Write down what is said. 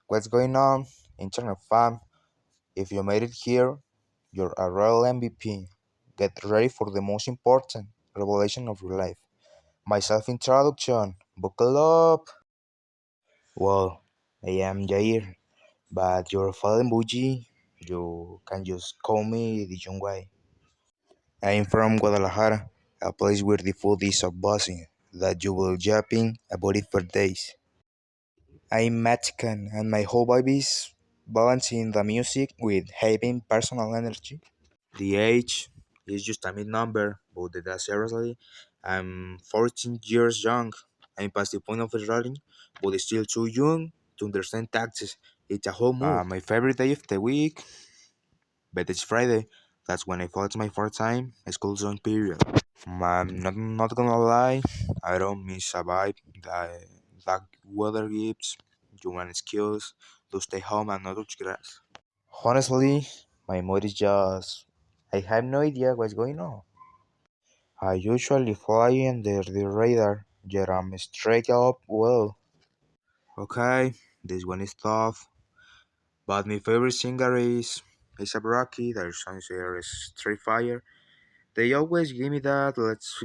What's going on, Internet fam? If you made it here, you're a real MVP. Get ready for the most important revelation of your life. My self introduction. Buckle up. Well, I am Jair, but you're fallen bougie. You can just call me the young guy. I am from Guadalajara, a place where the food is so buzzing that you will yapping about it for days. I'm Mexican, and my whole vibe is balancing the music with having personal energy. The age is just a mid number, but that seriously, I'm 14 years young. I'm past the point of starting, but still too young to understand taxes. It's a whole mood. My favorite day of the week, but it's Friday. That's when I feel it's my first time school zone period. I'm not gonna lie, I don't miss a vibe that weather gives. You want skills to stay home and not touch grass. Honestly, my mood is just. I have no idea what's going on. I usually fly under the radar, yet I'm straight up well. Okay, this one is tough, but my favorite singer is A$AP Rocky. Their songs are Street Fire. They always give me that let's